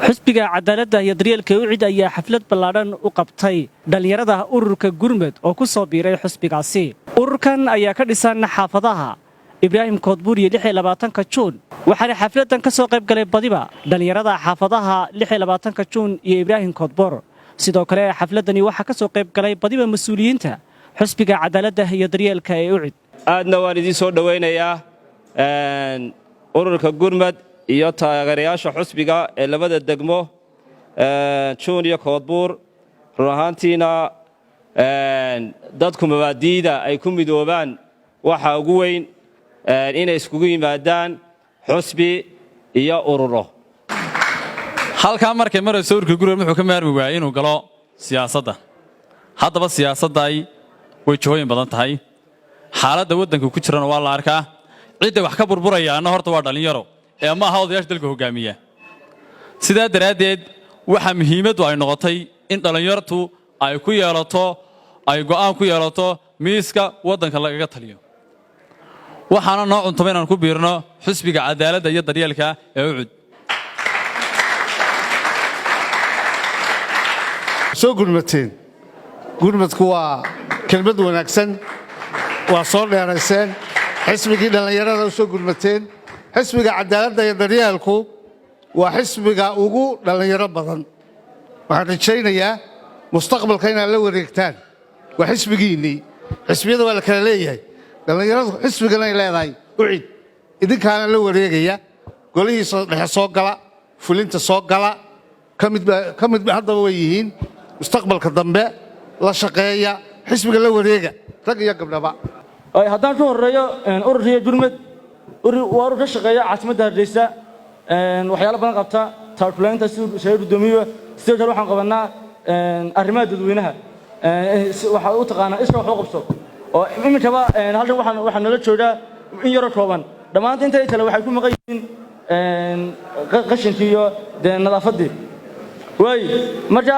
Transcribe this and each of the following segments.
xisbiga cadaaladda iyo daryeelka UCID ayaa xaflad ballaadhan u qabtay dhalinyarada ururka Gurmud oo ku soo biiray xisbigaasi. Ururkan ayaa ka dhisan xaafadaha Ibraahim Koodbuur iyo 26 Juun waxaana xafladan ka soo qayb galay badiba dhalinyarada xaafadaha 26 Juun iyo Ibraahim Koodbuur. sidoo kale xafladani waxa ka soo qayb galay badiba mas'uuliyiinta xisbiga cadaaladda iyo daryeelka ee UCID. aadna waan idin soo dhaweynayaa ururka Gurmud iyo taageerayaasha xisbiga ee labada degmo Juun iyo Koodbuur run ahaantiina dadku mabaadiida ay ku midoobaan waxa ugu weyn inay iskugu yimaadaan xisbi iyo ururo. halka markay marayso ururka Gurmud wuxuu ka maarmi waayay inuu galo siyaasadda. haddaba siyaasadda ay way jooyin badan tahay. xaaladda waddanka ku jirana waa la arkaa. cidda wax ka burburayana horta waa dhalinyaro ee ma aha odayaasha dalka hogaamiya. sidaa daraadeed waxa muhiimadu ay noqotay in dhalinyartu ay ku yeelato ay go'aan ku yeelato miiska waddanka lagaga taliyo. waxaana noo cuntamay inaan ku biirno xisbiga cadaaladda iyo daryeelka ee UCID. soo gurmateen gurmadku waa kelmad wanaagsan waa soo dheerayseen xisbigii dhalinyarada u soo gurmateen xisbiga cadaaladda iyo daryeelku waa xisbiga ugu dhalinyaro badan waxaan rajaynayaa mustaqbalka inaad la wareegtaan waa xisbigiinnii xisbiyada waa la kala leeyahay dhalinyaradu xisbigana ay leedahay UCID idinkaana la wareegaya golihiisa dhexe soo gala fulinta soo gala ka mid haddaba way yihiin mustaqbalka dambe la shaqeeya xisbiga la wareega rag iyo gabdhaba haddaan ku horeeyo ururka Gurmud waa urur ka shaqeeya caasimadda Hargeysa waxyaalo badan qabta taakulaynta sidoo doomiyo sidoo kale waxaan qabanaa arrimaha dadweynaha waxa uu taqaanaa iska wax u qabso oo iminkaba halkan waxaan nala joogaa in yaro kooban dhammaan inta kale waxay ku maqan yihiin qashinkii iyo nadaafadii way marka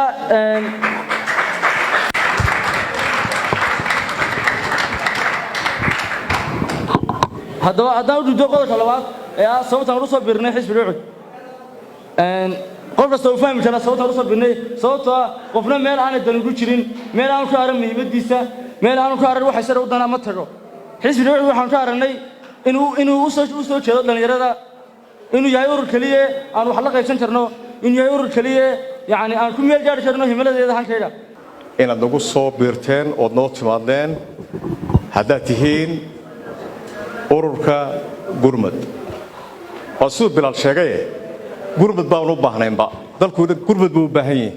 haddaan u dhigto qodobka labaad ee sababtaan u soo biirnay xisbiga UCID qof kasta uu fahmi kara sababtaan u soo biirnay sababtoo ah qofna meel aanay dan ugu jirin meel aanu ka aran muhiimadiisa meel aanu ka aran waxa sare u dana ma tago xisbiga UCID waxaan ka aragnay inuu u soo jeedo dhalinyarada inuu yahay urur kaliya aan wax la qaybsan karno inuu yahay urur kaliya yani aan ku meel gaari karno himaladeeda hankayga inaad nagu soo biirteen oo noo timaadeen haddaad tihiin ururka Gurmud oo sidoo Bilaal sheegay Gurmud baan u baahnaynba dalkooda Gurmud buu u baahan yahay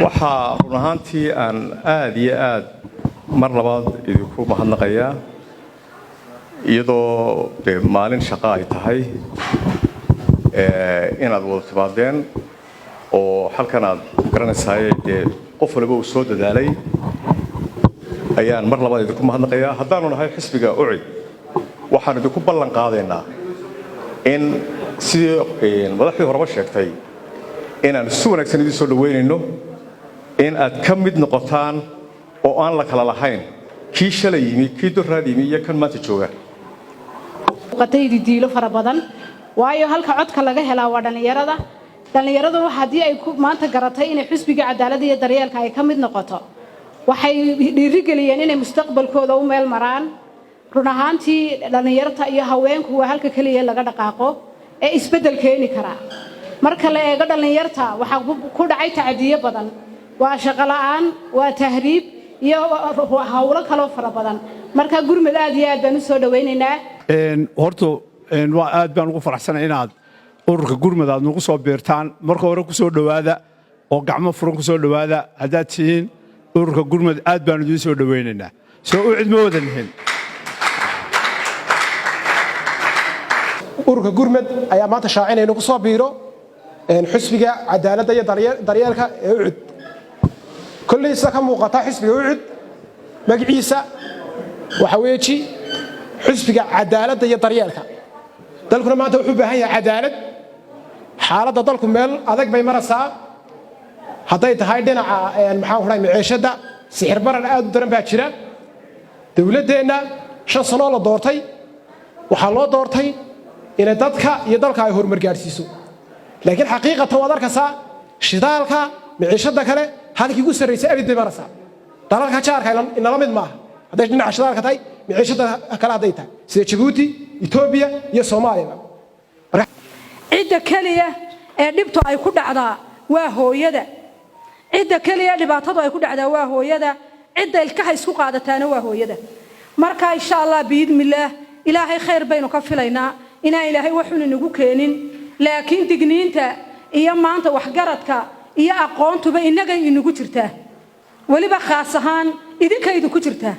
waxa run ahaantii aan aad iyo aad mar labaad idinku mahadnaqayaa iyadoo maalin shaqo ay tahay inaad wada timaadeen oo halkan aad garanaysaa qof walba uu soo dadaalay ayaan mar labaad idinku mahadnaqayaa haddaanu nahay xisbiga UCID waxaan idinku ballan qaadaynaa in sidii madaxdii horeba sheegtay inaan si wanaagsan idin soo dhaweynayno in aad ka mid noqotaan oo aan la kala lahayn kii shalay yimi kii duraad yimi iyo kan maanta jooga qataydi diilo fara badan waayo halka codka laga helaa waa dhalinyaradu haddii ay maanta garatay inay xisbiga cadaaladda iyo daryeelka ay ka mid noqoto waxay dhiirigeliyeen inay mustaqbalkooda u meel maraan run ahaantii dhalinyarta iyo haweenku waa halka kaliya laga dhaqaaqo ee isbedel keeni kara marka la eego dhalinyarta waxa ku dhacay tacadiyo badan waa shaqo la'aan waa tahriib iyo hawlo kale fara badan marka Gurmud aad iyo aad baan u soo dhaweynaynaa horto waa aad baan ugu faraxsanahay inaad ururka Gurmud aad nagu soo biirtaan marka hore ku soo dhawaada oo gacmo furan ku soo dhawaada haddaad tihiin ururka Gurmud aad baan idin soo dhaweynaynaa soo UCID ma wada nihin ururka Gurmud ayaa maanta shaacinay inuu ku soo biiro xisbiga cadaaladda iyo daryeelka ee UCID kulli isa ka muuqata xisbiga UCID magaciisa waxa weeji xisbiga cadaaladda iyo daryeelka dalkuna maanta wuxuu u baahan yahay cadaalad xaaladda dalku meel adag bay maraysaa hadday tahay dhinaca maxaan ku dhahay maciishada sixir barar aad u daran baa jira dawladdeena 5 sano la doortay waxaa loo doortay in dadka iyo dalka ay horumar gaarsiiso laakiin xaqiiqatan waad arkaysaa shidaalka miciishada kale halkii ugu sarreysay abid marasa dalalka jaarka inala mid maaha hadday dhinaca shidaalka tahay miciishada kale hadday tahay sida Djibouti Ethiopia iyo Soomaaliya cidda kaliya ee dhibto ay ku dhacdaa waa hooyada cidda kaliya dhibaatadu ay ku dhacdaa waa hooyada cidda ilkaha isku qaadataana waa hooyada marka insha Allah biidmillaah ilaahay khayr baynu ka filaynaa inaan ilaahay waxun inagu keenin laakiin digniinta iyo maanta waxgaradka iyo aqoontuba inaga inagu jirtaa waliba khaas ahaan idinkaydu ku jirtaa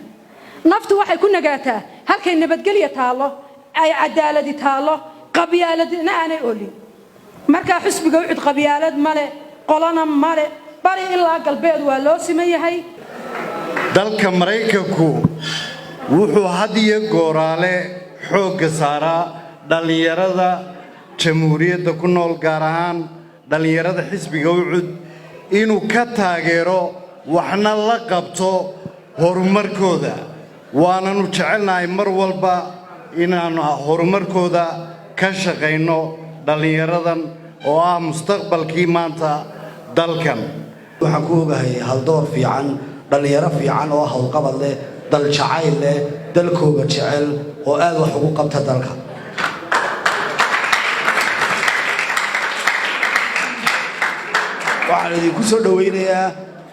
naftu waxay ku nagaataa halkay nabadgelyo taalo ay cadaalad taalo qabyaaladna aanay olin marka xisbiga u cid qabyaalad male qolana male bari ilaa galbeed waa loo simayahay dalka Mareykanku wuxuu hadiye gooraale xoog saaraa dhalinyarada jamhuuriyadda ku nool gaar ahaan dhalinyarada xisbiga u cid inuu ka taageero waxna la qabto horumarkooda waananu jecelnahay mar walba inaanu horumarkooda ka shaqeyno dhalinyaradan oo ah mustaqbalkii maanta dalkan waxaan ku ogahay hal door fiican dhalinyaro fiican oo hawlqabad leh dal jacayl leh dalkooda jecel oo aad wax ugu qabta dalka waxaan idinku soo dhaweynayaa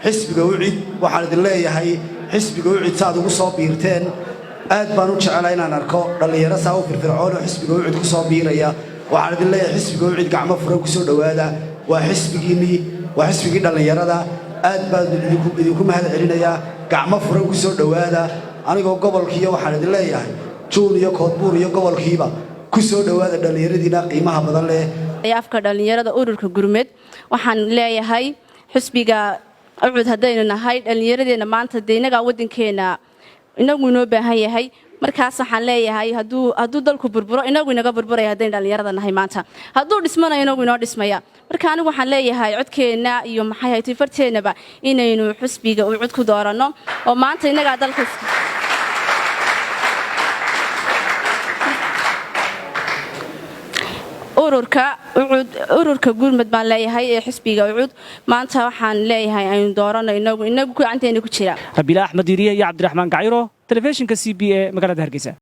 xisbiga u cid waxaan idin leeyahay xisbiga u cid saad ugu soo biirteen aad baan u jecelahay inaan arko dhalinyaro saa u firfircoon oo xisbiga u cid ku soo biiraya waxaan idin leeyahay xisbiga u cid gacmo furan ku soo dhawaada waa xisbigii dhalinyarada aad baan idinku mahad celinayaa gacmo furan ku soo dhawaada anigoo gobolkiiyo waxaan idin leeyahay juun iyo koodbuur iyo gobolkiiba ku soo dhawaada dhalinyaradiina qiimaha badan leh afka dhalinyarada ururka gurmed waxaan leeyahay xisbiga ucud hadaynu nahay dhalinyaradeena maanta deynaga wadankeena inagu inoo baahan yahay markaas waxaan leeyahay haduu dalku burburo inagu inaga burburaya hadaynu dhalinyarada nahay maanta haduu dhismana inagu inoo dhismaya marka anigu waxaan leeyahay codkeena iyo maxay haytay farteenaba inaynu xisbiga ucud ku doorano oo maanta inaga dalka ururka gurmad baan leeyahay ee xisbiga ucud maanta waxaan leeyahay aynu doorano inagu gacanteena ku jira Rabiila Axmed Diiriye iyo Cabdiraxmaan Gaciro telefishinka CBA magaalada Hargeysa